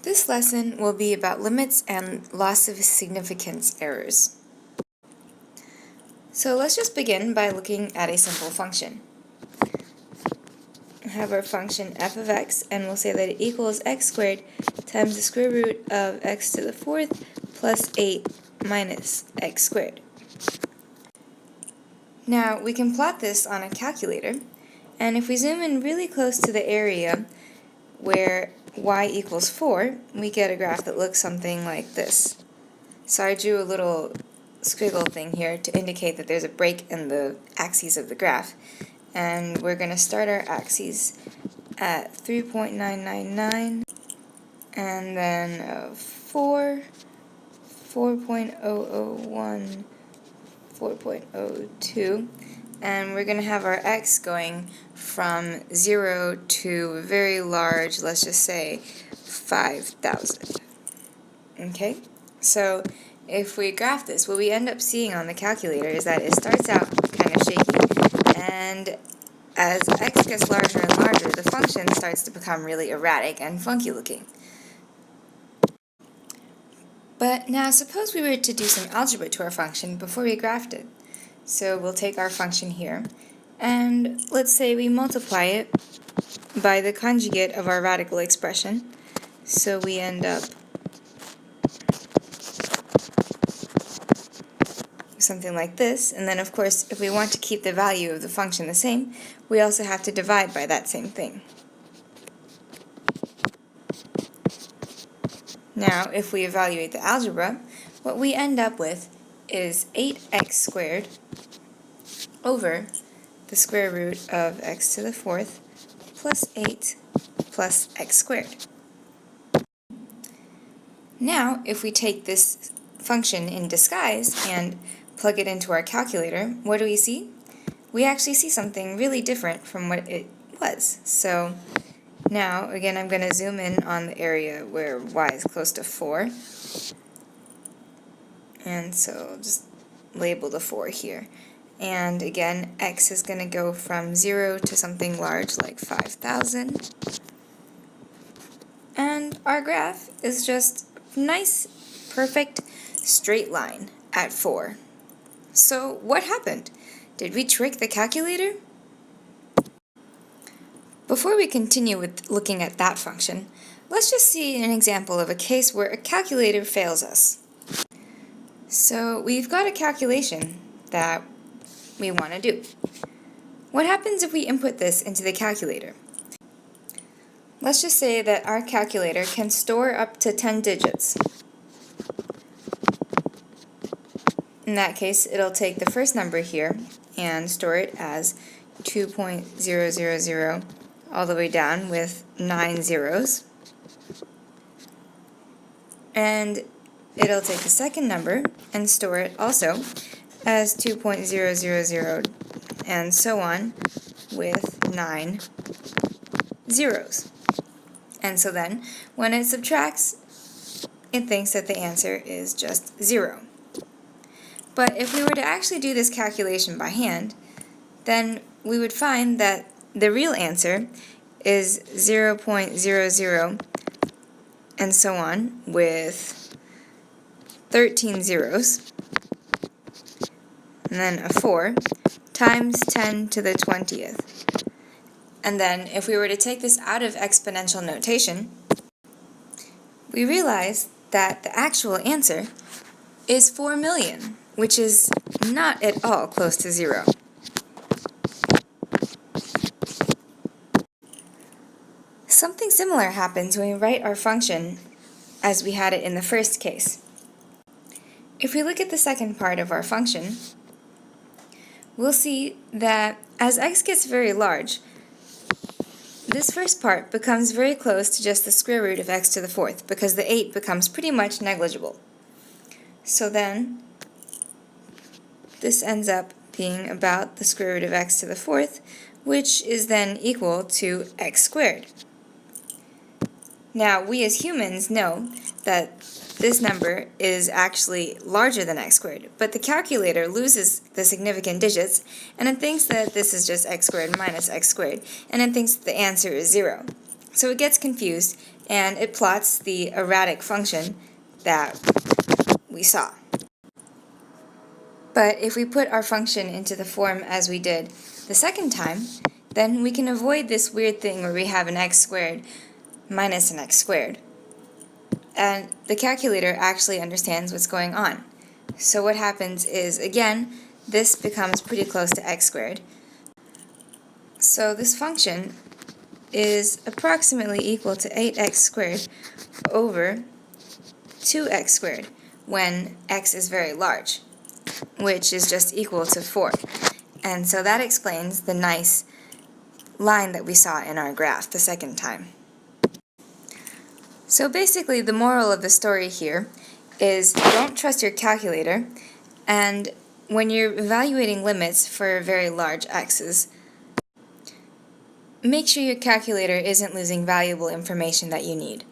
This lesson will be about limits and loss of significance errors. So let's just begin by looking at a simple function. We have our function f of x, and we'll say that it equals x squared times the square root of x to the fourth plus 8 minus x squared. Now we can plot this on a calculator, and if we zoom in really close to the area where y equals 4, we get a graph that looks something like this. So I drew a little squiggle thing here to indicate that there's a break in the axes of the graph. And we're going to start our axes at 3.999, and then 4, 4.001, 4.02, and we're going to have our x going from 0 to a very large, let's just say 5,000. Okay, so if we graph this, what we end up seeing on the calculator is that it starts out kind of shaky, and as x gets larger and larger, the function starts to become really erratic and funky looking. But now suppose we were to do some algebra to our function before we graphed it. So we'll take our function here, and let's say we multiply it by the conjugate of our radical expression. So we end up something like this, and then of course if we want to keep the value of the function the same, we also have to divide by that same thing. Now if we evaluate the algebra, what we end up with is 8x squared over the square root of x to the fourth plus 8 plus x squared. Now if we take this function in disguise and plug it into our calculator, what do we see? We actually see something really different from what it was. So now, again, I'm going to zoom in on the area where y is close to 4. And so I'll just label the 4 here. And again, x is going to go from 0 to something large like 5,000. And our graph is just a nice, perfect, straight line at 4. So what happened? Did we trick the calculator? Before we continue with looking at that function, let's just see an example of a case where a calculator fails us. So we've got a calculation that we want to do. What happens if we input this into the calculator? Let's just say that our calculator can store up to 10 digits. In that case, it'll take the first number here and store it as 2.000 all the way down with 9 zeros. And it'll take the second number and store it also as 2.000 and so on with 9 zeros. And so then, when it subtracts, it thinks that the answer is just 0. But if we were to actually do this calculation by hand, then we would find that the real answer is 0.00 and so on with 13 zeros, and then a 4 times 10 to the 20th. And then if we were to take this out of exponential notation, we realize that the actual answer is 4 million, which is not at all close to 0. Something similar happens when we write our function as we had it in the first case. If we look at the second part of our function, we'll see that as x gets very large, this first part becomes very close to just the square root of x to the fourth, because the 8 becomes pretty much negligible. So then, this ends up being about the square root of x to the fourth, which is then equal to x squared. Now, we as humans know that this number is actually larger than x squared, but the calculator loses the significant digits, and it thinks that this is just x squared minus x squared, and it thinks that the answer is 0. So it gets confused, and it plots the erratic function that we saw. But if we put our function into the form as we did the second time, then we can avoid this weird thing where we have an x squared minus an x squared. And the calculator actually understands what's going on. So what happens is, again, this becomes pretty close to x squared. So this function is approximately equal to 8x squared over 2x squared when x is very large, which is just equal to 4. And so that explains the nice line that we saw in our graph the second time. So basically the moral of the story here is don't trust your calculator, and when you're evaluating limits for very large x's, make sure your calculator isn't losing valuable information that you need.